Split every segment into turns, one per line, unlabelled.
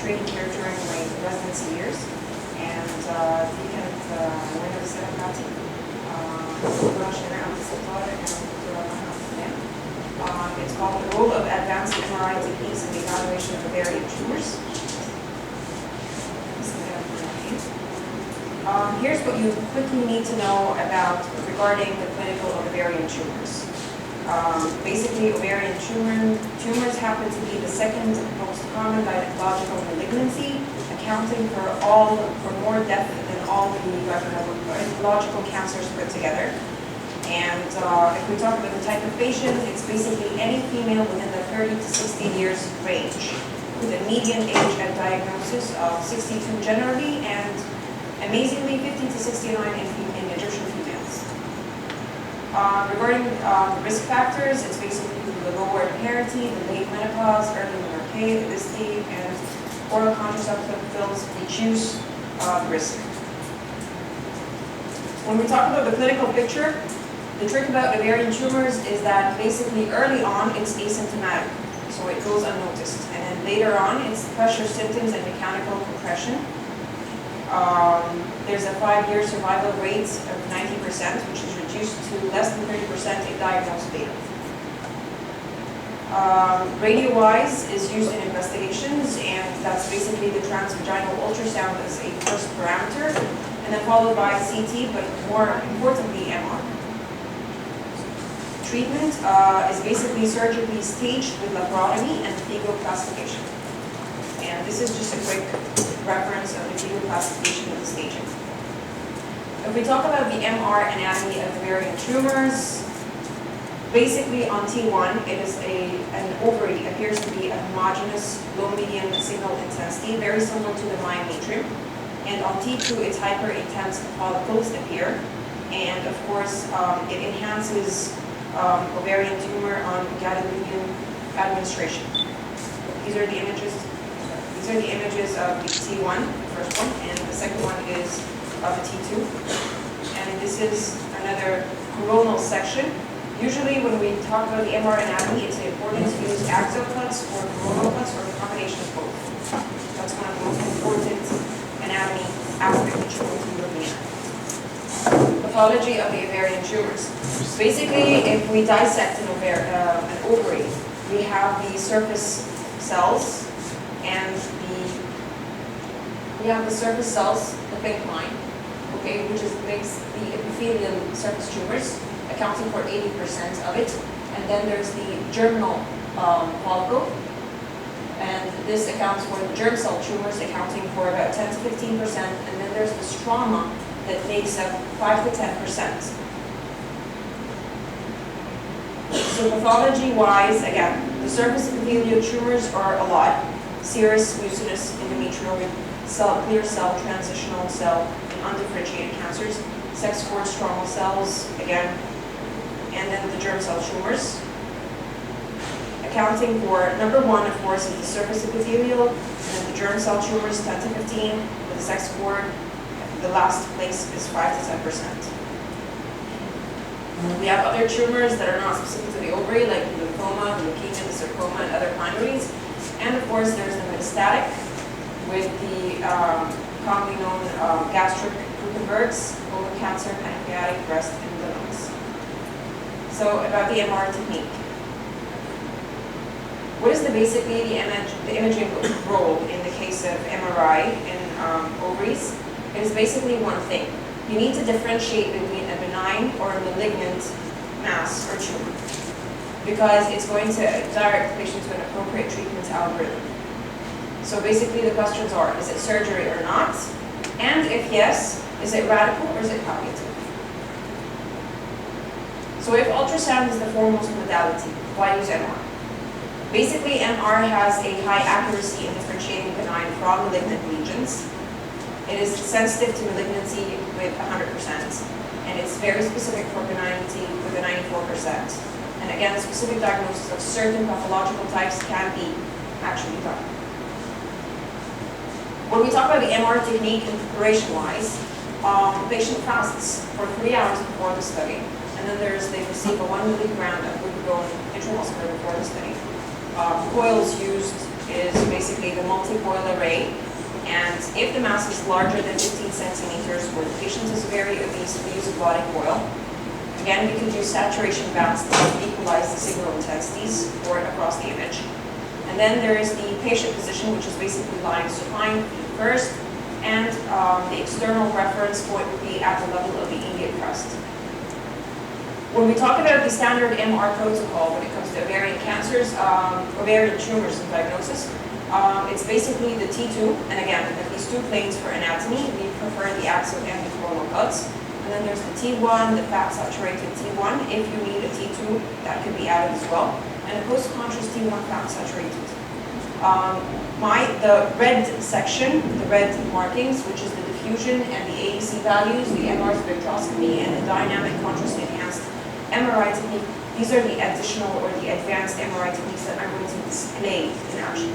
training here during my residency years, and دي كانت وانا الرسالة بتاعتي. دكتورة شيماء عبد الستار and دكتورة مها سلام. It's called The Role of Advanced MRI Techniques in the Evaluation of Ovarian Tumors. Here's what you quickly need to know about regarding the clinical ovarian tumors. Basically, ovarian tumors happen to be the second most common gynecological malignancy, accounting for more death than all the gynecological cancers put together. And if we talk about the type of patient, it's basically any female within the 30 to 60 years range, with a median age at diagnosis of 62 generally, and amazingly 50 to 69 in Egyptian females. Regarding risk factors, it's basically the lower parity, the late menopause, early menarche, obesity, and oral contraceptive pills reduce risk. When we talk about the clinical picture, the trick about ovarian tumors is that basically early on it's asymptomatic, so it goes unnoticed, and then later on it's pressure symptoms and mechanical compression. There's a 5-year survival rate of 90%, which is reduced to less than 30% in diagnosed data. Radio-wise is used in investigations, and that's basically the transvaginal ultrasound as a first parameter, and then followed by CT, but more importantly, MR. Treatment is basically surgically staged with laparotomy and fecal classification. And this is just a quick reference of the fecal classification of the staging. If we talk about the MR anatomy of ovarian tumors, basically on T1, it is an ovary appears to be a homogeneous low-medium signal intensity, very similar to the myometrium. And on T2, it's hyper-intense follicles appear. And of course, it enhances ovarian tumor on gadolinium administration. These are the images. These are the images of the T1, the first one, and the second one is of the T2. And this is another coronal section. Usually when we talk about the MR anatomy, it's important to use axial cuts or coronal cuts or a combination of both. That's one of the most important anatomy aspects that you're going to be looking at. Pathology of the ovarian tumors. Basically, if we dissect an ovary, we have the surface cells, and we have the surface cells, the pink line, okay, which makes the epithelial surface tumors, accounting for 80% of it. And then there's the germinal follicle, and this accounts for the germ cell tumors, accounting for about 10 to 15%. And then there's the stroma that makes up 5 to 10%. So pathology-wise, again, the surface epithelial tumors are a lot: serous, mucinous, endometrioid, clear cell, transitional cell, and undifferentiated cancers, sex-cord stromal cells, again, and then the germ cell tumors. Accounting for number 1, of course, is the surface epithelial, and then the germ cell tumors, 10 to 15, with the sex cord. The last place is 5 to 10%. We have other tumors that are not specific to the ovary, like the lymphoma, the leukemia, the sarcoma, and other pylorys. And of course, there's the metastatic with the commonly known gastric Kuppenberg's, colon cancer, pancreatic, breast, and lungs. So about the MR technique. What is basically the imaging role in the case of MRI in ovaries? It is basically one thing. You need to differentiate between a benign or a malignant mass or tumor, because it's going to direct the patient to an appropriate treatment algorithm. So basically the questions are, is it surgery or not? And if yes, is it radical or is it palliative? So if ultrasound is the foremost modality, why use MR? Basically, MR has a high accuracy in differentiating benign from malignant lesions. It is sensitive to malignancy with 100%, and it's very specific for benignity with a 94%. And again, the specific diagnosis of certain pathological types can be actually done. When we talk about the MR technique and preparation-wise, the patient fasts for 3 hours before the study, and then they receive a 1 milligram of glucagon intramuscular before the study. Coils used is basically the multi-coil array. And if the mass is larger than 15 centimeters or the patient is very obese, we use a body coil. Again, we could use saturation bands to equalize the signal intensities or across the image. And then there is the patient position, which is basically lying supine first, and the external reference point would be at the level of the immediate crust. When we talk about the standard MR protocol when it comes to ovarian cancers, ovarian tumors and diagnosis, it's basically the T2, and again, at least two planes for anatomy. We prefer the axial and the coronal cuts. And then there's the T1, the fat-saturated T1. If you need a T2, that could be added as well. And a post-contrast T1 fat-saturated. The red section, the red markings, which is the diffusion and the ADC values, the MR spectroscopy, and the dynamic contrast-enhanced MRI technique, these are the additional or the advanced MRI techniques that I'm going to display in action.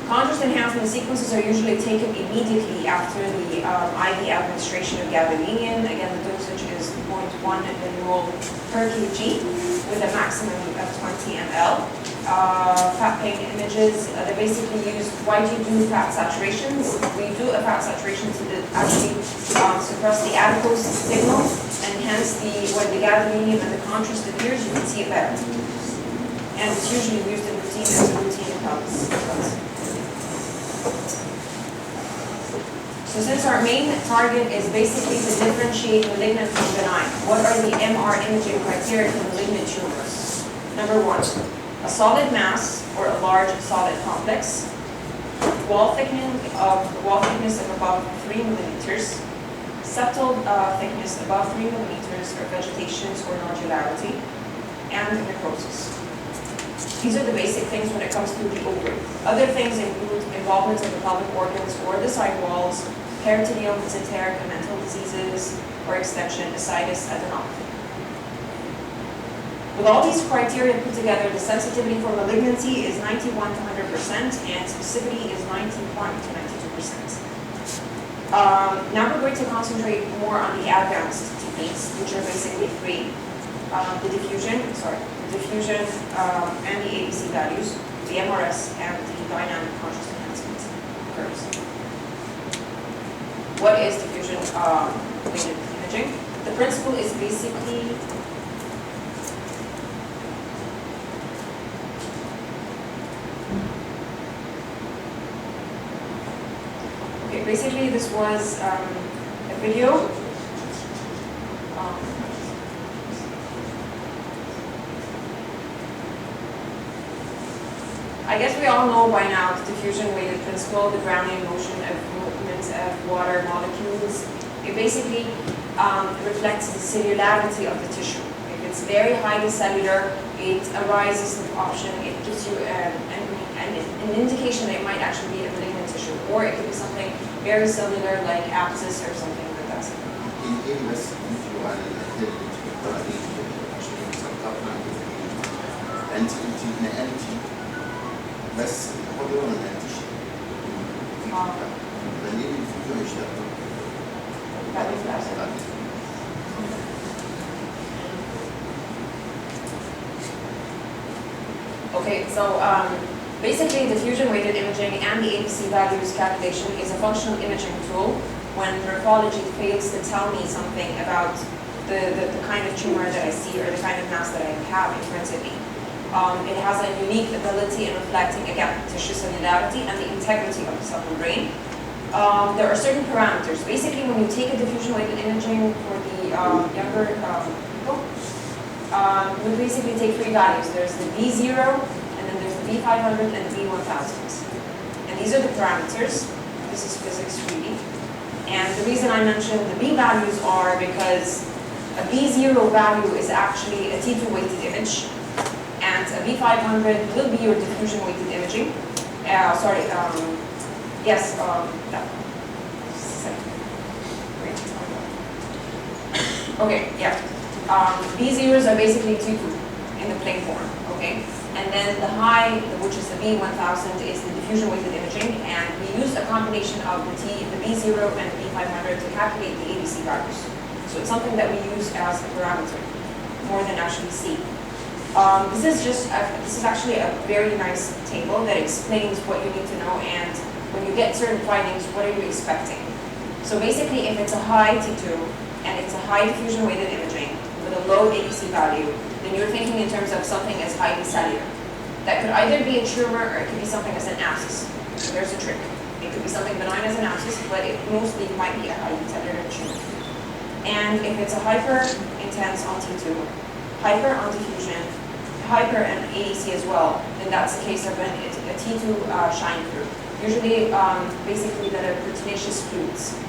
Contrast enhancement sequences are usually taken immediately after the IV administration of gadolinium. Again, the dosage is 0.1 millimole per kg with a maximum of 20 ml. Fat pain images, they basically use, why do you do fat saturations? We do a fat saturation to actually suppress the adipose signal, and hence when the gadolinium and the contrast appears, you can see it better. And it's usually used in routine as a routine cuts. So since our main target is basically to differentiate malignant from benign, what are the MR imaging criteria for malignant tumors? Number one, a solid mass or a large solid complex, wall thickness of above 3 millimeters, septal thickness above 3 millimeters for vegetations or nodularity, and necrosis. These are the basic things when it comes to the ovary. Other things include involvement of the pelvic organs or the side walls, peritoneal, mesenteric, and mental diseases, or extension, ascites, adenopathy. With all these criteria put together, the sensitivity for malignancy is 91 to 100%, and specificity is 91 to 92%. Now we're going to concentrate more on the advanced techniques, which are basically three. The diffusion, and the ADC values, the MRS, and the dynamic contrast enhancement curves. What is diffusion imaging? The principle is basically basically this was a video. I guess we all know by now the diffusion-weighted principle, the Brownian motion of movement of water molecules. It basically reflects the cellularity of the tissue. If it's very highly cellular, it arises the option, it gives you an indication that it might actually be a malignant tissue, or it could be something very cellular like abscess or something like that.
بس هو بيقول ما نعرفش دليل الفيديو هيشتغل
Okay, so basically diffusion-weighted imaging and the ADC values calculation is a functional imaging tool when morphology fails to tell me something about the kind of tumor that I see or the kind of mass that I have in front of me. It has a unique ability in reflecting, again, tissue cellularity and the integrity of the cell membrane. There are certain parameters. Basically, when you take a diffusion-weighted imaging for the younger people, we basically take three values. There's the V0, and then there's the V500 and the V1000. And these are the parameters. This is physics really. And the reason I mentioned the V values are because a V0 value is actually a T2 weighted image. And a V500 will be your diffusion-weighted imaging. Okay, yeah. V0s are basically T2 in the plane form, okay? And then the high, which is the V1000, is the diffusion-weighted imaging, and we use a combination of the V0 and the V500 to calculate the ADC values. So it's something that we use as a parameter. more than actually see. This is actually a very nice table that explains what you need to know, and when you get certain findings, what are you expecting? So basically, if it's a high T2 and it's a high diffusion weighted imaging with a low ADC value, then you're thinking in terms of something as highly cellular. That could either be a tumor or it could be something as an abscess. So there's a trick. It could be something benign as an abscess, but it mostly might be a highly cellular tumor. And if it's a hyper intense on T2, hyper on diffusion, hyper and ADC as well, then that's the case of a T2 shine through. Usually, basically, that are proteinaceous fluids.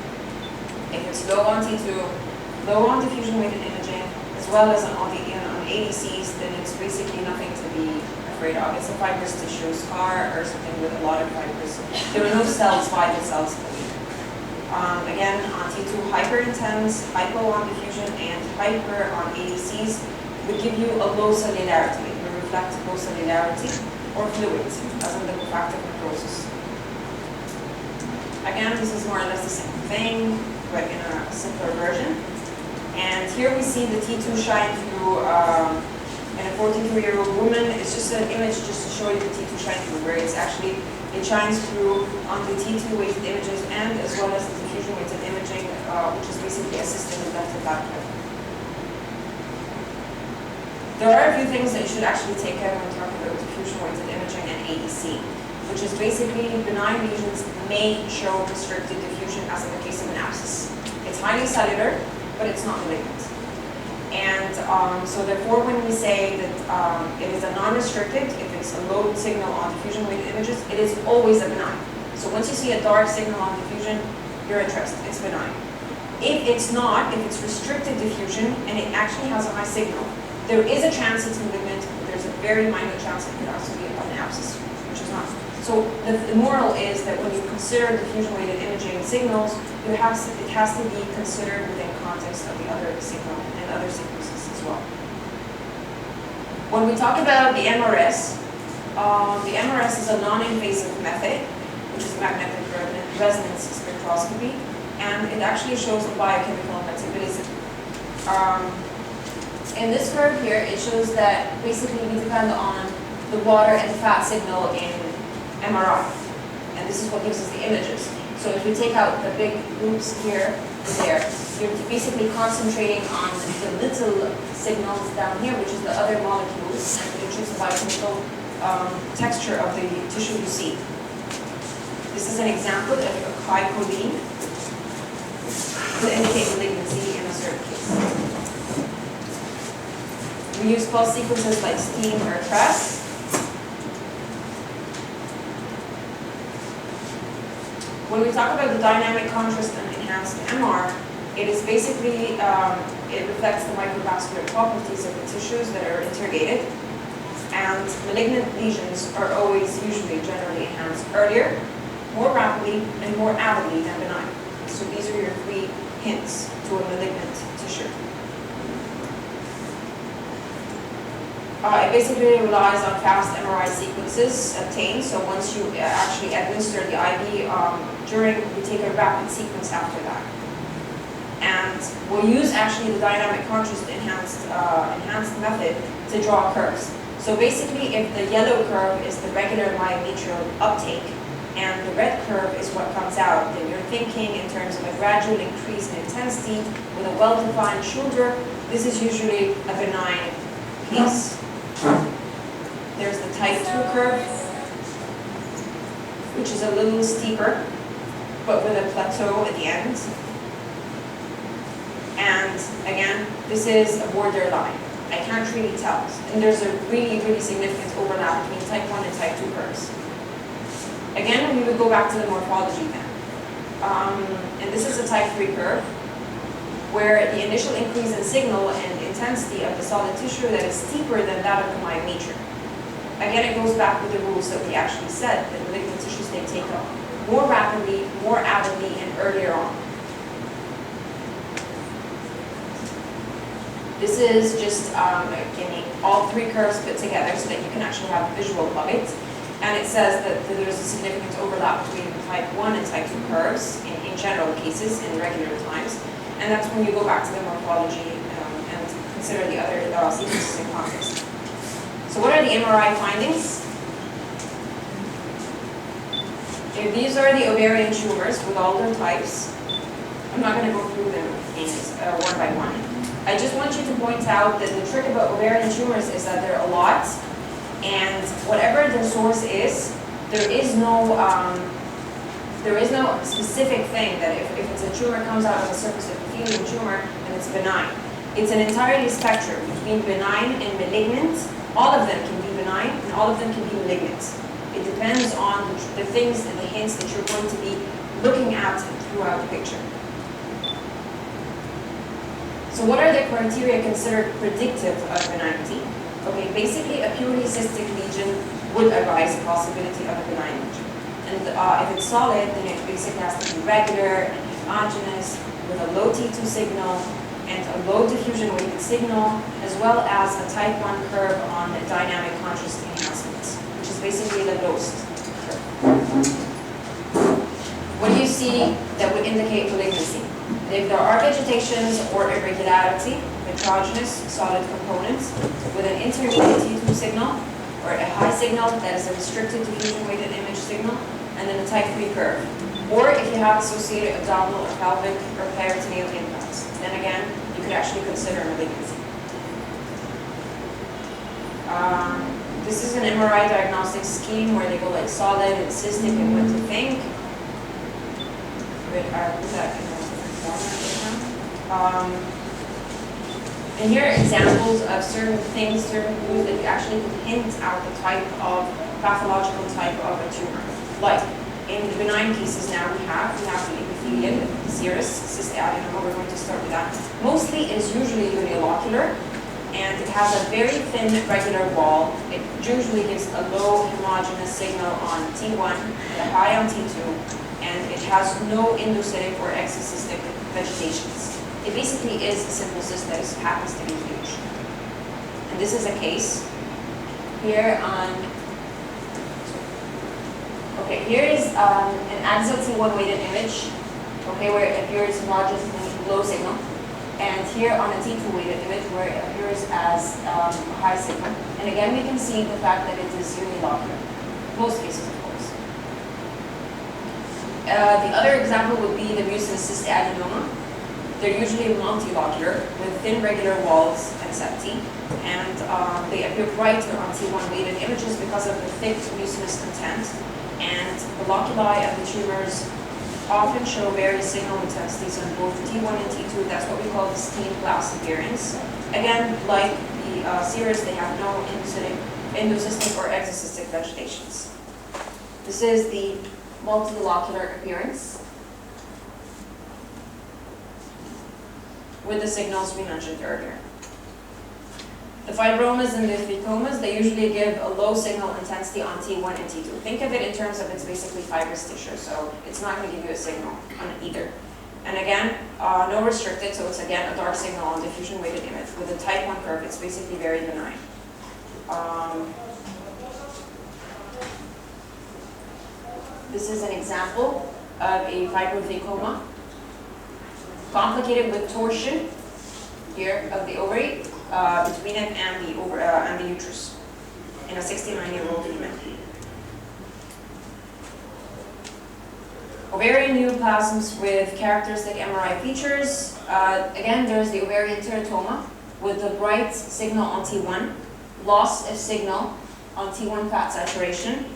If it's low on T2, low on diffusion weighted imaging, as well as on ADCs, then it's basically nothing to be afraid of. It's a fibrous tissue scar or something with a lot of fibers. There are no cells, vital cells. Again, on T2, hyper intense, hypo on diffusion, and hyper on ADCs would give you a low cellularity. It will reflect low cellularity or fluids, as in the liquefactive necrosis. Again, this is more or less the same thing, but in a simpler version. And here we see the T2 shine through in a 42-year-old woman. It's just an image just to show you the T2 shine through, where it's actually, it shines through on the T2 weighted images and as well as the diffusion weighted imaging, which is basically assisted with left and back. There are a few things that you should actually take care of when talking about diffusion weighted imaging and ADC, which is basically benign lesions may show restricted diffusion, as in the case of an abscess. It's highly cellular, but it's not malignant. And so therefore, when we say that it is a non-restricted, if it's a low signal on diffusion weighted images, it is always a benign. So once you see a dark signal on diffusion, you're interested, it's benign. If it's not, if it's restricted diffusion and it actually has a high signal, there is a chance it's malignant, but there's a very minor chance it could also be an abscess, which is not. So the moral is that when you consider diffusion weighted imaging signals, it has to be considered within context of the other signal and other sequences as well. When we talk about the MRS is a non-invasive method, which is magnetic resonance spectroscopy, and it actually shows the biochemical metabolism. In this curve here, it shows that basically we depend on the water and fat signal in MRI, and this is what gives us the images. So if you take out the big loops here and there, you're basically concentrating on the little signals down here, which is the other molecules, and which is the biochemical texture of the tissue you see. This is an example of high choline to indicate malignancy in a certain case. We use pulse sequences like STEAM or TRES. When we talk about the dynamic contrast and enhanced MR, it is basically, it reflects the microvascular properties of the tissues that are interrogated. And malignant lesions are always usually generally enhanced earlier, more rapidly, and more avidly than benign. So these are your three hints to a malignant tissue. It basically relies on fast MRI sequences obtained. So once you actually administer the IV, we take a rapid sequence after that. And we'll use actually the dynamic contrast enhanced method to draw curves. So basically, if the yellow curve is the regular myometrial uptake, and the red curve is what comes out, then you're thinking in terms of a gradual increase in intensity with a well-defined shoulder. This is usually a benign case. There's the type 2 curve, which is a little steeper, but with a plateau at the end. And again, this is a borderline. I can't really tell. And there's a really, really significant overlap between type 1 and type 2 curves. Again, we would go back to the morphology then. And this is a type 3 curve, where the initial increase in signal and intensity of the solid tissue that is steeper than that of the myometrium. Again, it goes back with the rules that we actually said, that malignant tissues, they take up more rapidly, more avidly, and earlier on. This is just getting all three curves put together so that you can actually have a visual of it. And it says that there's a significant overlap between type 1 and type 2 curves in general cases, in regular times. And that's when you go back to the morphology and consider the other sequences in context. So what are the MRI findings? If these are the ovarian tumors with all their types. I'm not going to go through them one by one. I just want you to point out that the trick about ovarian tumors is that there are a lot, and whatever their source is, there is no specific thing that if it's a tumor comes out of a surface epithelium tumor and it's benign. It's an entirely spectrum between benign and malignant. All of them can be benign and all of them can be malignant. It depends on the things and the hints that you're going to be looking at throughout the picture. So what are the criteria considered predictive of benignity? Okay, basically a purely cystic lesion would arise the possibility of a benign lesion. And if it's solid, then it basically has to be regular and homogeneous with a low T2 signal and a low diffusion weighted signal, as well as a type 1 curve on dynamic contrast enhancement, which is basically the lowest curve. What do you see that would indicate malignancy? If there are vegetations or irregularity, heterogeneous solid components with an intermediate T2 signal or a high signal that is a restricted diffusion weighted image signal, and then a type 3 curve. Or if you have associated abdominal or pelvic or peritoneal implants, then again, you could actually consider malignancy. This is an MRI diagnostic scheme where they go like solid and cystic and what to think. And here are examples of certain things, certain clues that you actually can hint out the type of pathological type of a tumor. Like in the benign cases now we have the epithelium, the serous, cystic adenoma, we're going to start with that. Mostly is usually unilocular and it has a very thin regular wall. It usually gives a low homogeneous signal on T1, a high on T2, and it has no endocytic or exocystic vegetations. It basically is a simple cyst that happens to be huge. And this is a case here on, okay, here is an axial T1 weighted image, okay, where it appears homogeneous and low signal. And here on a T2 weighted image where it appears as a high signal. And again, we can see the fact that it is unilocular. Most cases, of course. The other example would be the mucinous cystic adenoma. They're usually multilocular with thin regular walls and septi, and they appear brighter on T1 weighted images because of the thick mucinous content. And the loculi of the tumors often show various signal intensities on both T1 and T2. That's what we call the steam class appearance. Again, like the serous, they have no endocystic or exocystic vegetations. This is the multilocular appearance with the signals we mentioned earlier. The fibromas and the thecomas, they usually give a low signal intensity on T1 and T2. Think of it in terms of it's basically fibrous tissue, so it's not going to give you a signal on either. And again, no restricted, so it's again a dark signal on diffusion weighted image. With a type 1 curve, it's basically very benign. This is an example of a fibrothecoma, complicated with torsion here of the ovary between it and the uterus in a 69-year-old female. Ovarian neoplasms with characteristic MRI features. Again, there's the ovarian teratoma with the bright signal on T1, loss of signal on T1 fat saturation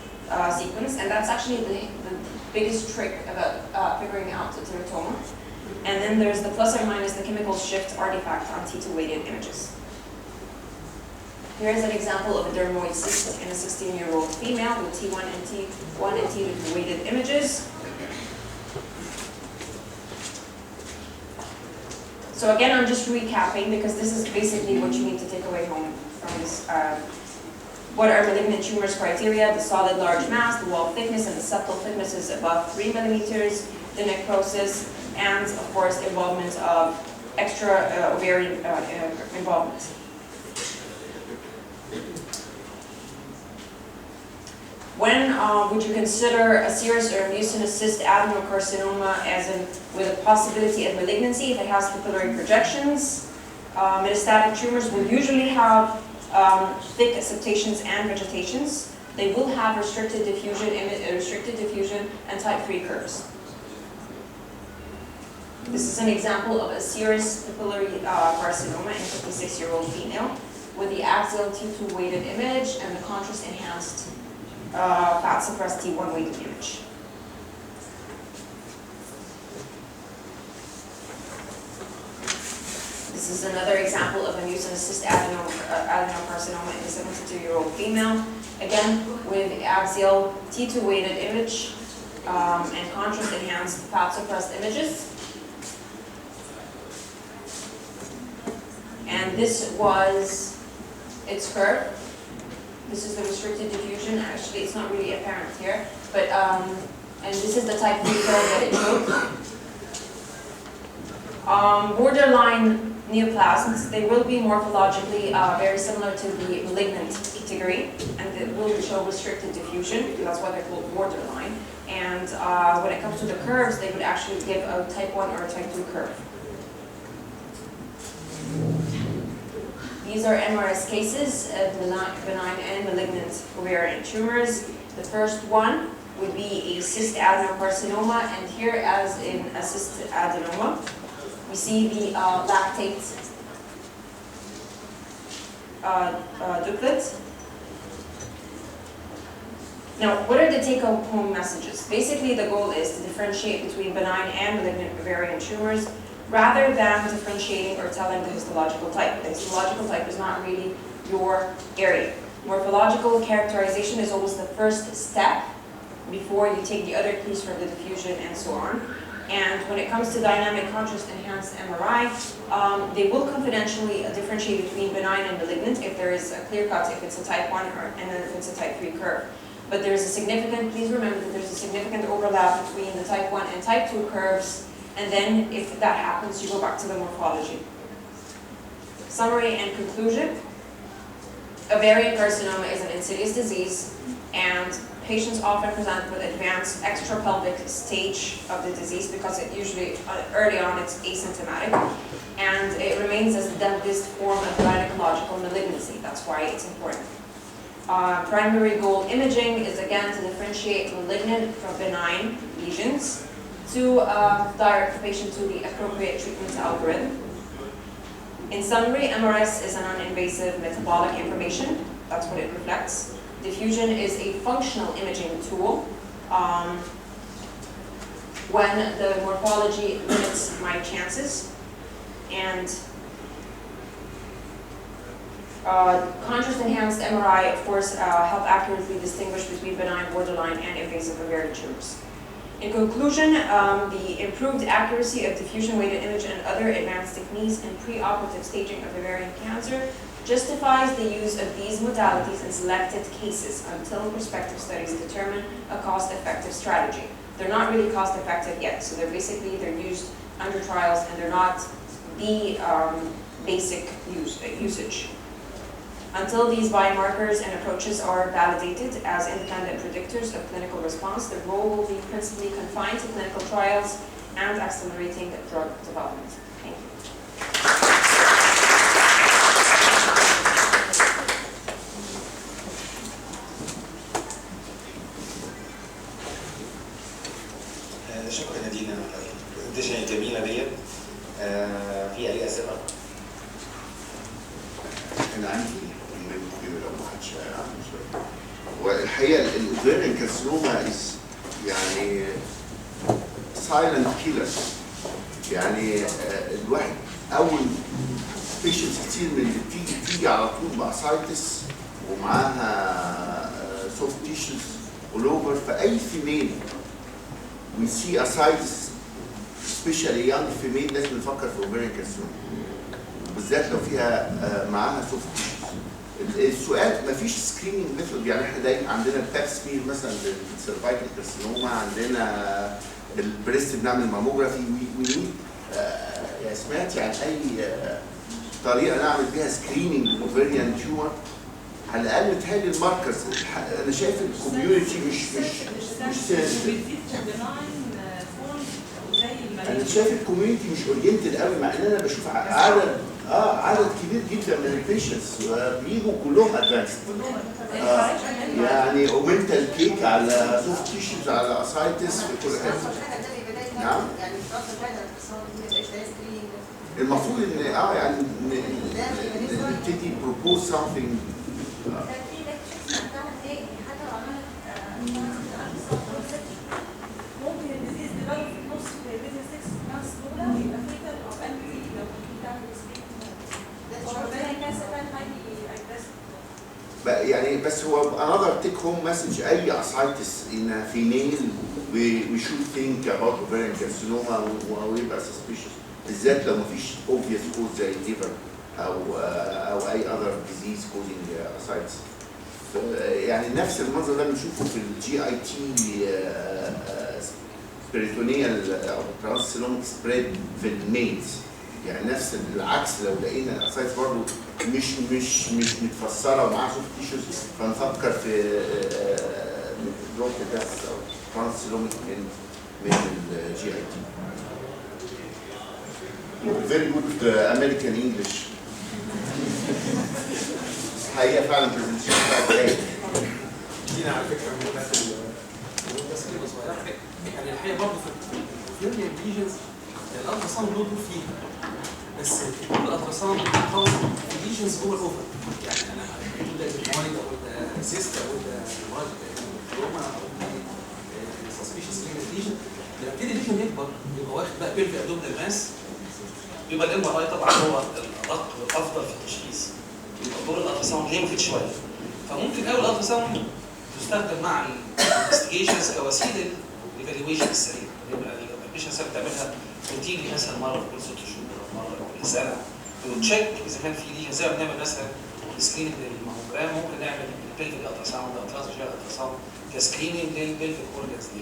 sequence, and that's actually the biggest trick about figuring out the teratoma. And then there's the plus or minus the chemical shift artifact on T2 weighted images. Here's an example of a dermoid cyst in a 16-year-old female with T1 and T2 weighted images. So again, I'm just recapping because this is basically what you need to take away home from this. What are malignant tumors criteria? The solid large mass, the wall thickness, and the septal thickness is above 3 millimeters, the necrosis, and of course involvement of extra ovarian involvement. When would you consider a serous or mucinous cyst adenocarcinoma as with a possibility of malignancy if it has papillary projections? Metastatic tumors will usually have thick septations and vegetations. They will have restricted diffusion and type 3 curves. This is an example of a serous papillary carcinoma in a 56-year-old female with the axial T2 weighted image and the contrast enhanced fat suppressed T1 weighted image. This is another example of a mucinous cyst adenocarcinoma in a 72-year-old female, again with axial T2 weighted image and contrast enhanced fat suppressed images. And this was its curve. This is the restricted diffusion. Actually, it's not really apparent here, but and this is the type 3 curve that it showed. Borderline neoplasms, they will be morphologically very similar to the malignant category, and it will show restricted diffusion. That's why they're called borderline. And when it comes to the curves, they would actually give a type 1 or a type 2 curve. These are MRS cases of benign and malignant ovarian tumors. The first one would be a cyst adenocarcinoma, and here, as in a cyst adenoma, we see the lactate duplet. Now, what are the take-home messages? Basically, the goal is to differentiate between benign and malignant ovarian tumors, rather than differentiating or telling the histological type. The histological type is not really your area. Morphological characterization is always the first step before you take the other clues from the diffusion and so on. And when it comes to dynamic contrast enhanced MRI, they will confidentially differentiate between benign and malignant if there is a clear cut, if it's a type 1 and then if it's a type 3 curve. But there's a significant, please remember that there's a significant overlap between the type 1 and type 2 curves. And then, if that happens, you go back to the morphology. Summary and conclusion. Ovarian carcinoma is an insidious disease, and patients often present with advanced extrapelvic stage of the disease because it usually, early on, it's asymptomatic, and it remains as the deadliest form of gynecological malignancy. That's why it's important. Primary goal imaging is, again, to differentiate malignant from benign lesions, to direct the patient to the appropriate treatment algorithm. In summary, MRS is a non-invasive metabolic information. That's what it reflects. Diffusion is a functional imaging tool. When the morphology limits my chances, and contrast-enhanced MRI, of course, help accurately distinguish between benign, borderline, and invasive ovarian tumors. In conclusion, the improved accuracy of diffusion-weighted image and other advanced techniques in preoperative staging of ovarian cancer justifies the use of these modalities in selected cases until prospective studies determine a cost-effective strategy. They're not really cost-effective yet, so they're used under trials, and they're not the basic usage. Until these biomarkers and approaches are validated as independent predictors of clinical response, the role will be principally confined to clinical trials and accelerating drug development. Thank you.
شكرا نادين على البرزنتيشن الجميله ديت. في اي اسئله؟
انا عندي ممكن لو ما حدش عنده سؤال. والحقيقه الاوفيريان كارسينوما يعني سايلنت كيلر. يعني الواحد اول بيشنتس كتير من اللي بتيجي على طول باسايتس ومعاها سوفت تيشوز اول اوفر. فاي فيميل we see ascites especially young female لازم نفكر في ovarian carcinoma بالذات لو فيها معاها soft tissues. السؤال مفيش سكريننج ميثود. يعني احنا دايما عندنا الباب سمير مثلا للسيرفايكال كارسينوما، عندنا البريست بنعمل ماموجرافي. يعني سمعتي عن اي طريقه نعمل بيها سكريننج للاوفريان تيومر؟ على الاقل متهيألي الماركرز. انا شايف الكوميونتي مش سنسيتيف. انا شايف الكوميونتي مش اورينتد قوي، مع ان انا بشوف عدد عدد كبير جدا من البيشنتس بيجوا كلهم ادفانسد. يعني اومنتال كيك على سوفت تيشوز على اسايتس في كل حته. نعم. المفروض ان يعني نبتدي بروبوز سامثينج.
ممكن الديزيز ديفلوب في النص في البيزنس 6 مانثs الاولى يبقى فيتال او انتي لو بتعمل
يعني بس هو another take home message اي ascites in a female we should think about ovarian carcinoma ويبقى suspicious بالذات لو مفيش obvious cause زي liver او اي other disease causing ascites. يعني نفس المنظر ده بنشوفه في الجي اي تي peritoneal او transcellular spread في الميلز. يعني نفس العكس لو لقينا الاسايتس برضه مش متفسره ومعاها سوفت تيشوز فنفكر في بلوك داس او ترانسلوميك من الجي اي تي. فيري جود امريكان انجلش. حقيقه فعلا برزنتيشن بتاعت جاي.
دينا على فكره من الناس بس كلمه صغيره يعني الحقيقه برضه في الفيريان ليجنز الالتراساوند له دور فيها بس كل الالتراساوند بتتطور في ليجنز جوه الاوفر. يعني انا بقول ده المويد او ده سيست او ده روما او ده سسبيشس ليجن لما يبتدي الليجن يكبر يبقى واخد بقى بيلفي ابدومينال ماس يبقى الام ار اي طبعا هو الادق والافضل في التشخيص. يبقى دور الالتراساوند ليميتد شويه فممكن اول الالتراساوند تستخدم مع الانفستيجيشنز كوسيله للايفالويشن السريع. يبقى البيشنتس بتعملها روتيني مثلا مره كل 6 شهور او مره كل سنه وتشيك اذا كان في ليجن زي ما بنعمل مثلا سكريننج للماموجرام ممكن نعمل البيلفيك التراساوند او ترانسفيرال التراساوند كسكريننج للبيلفيك اورجانز دي.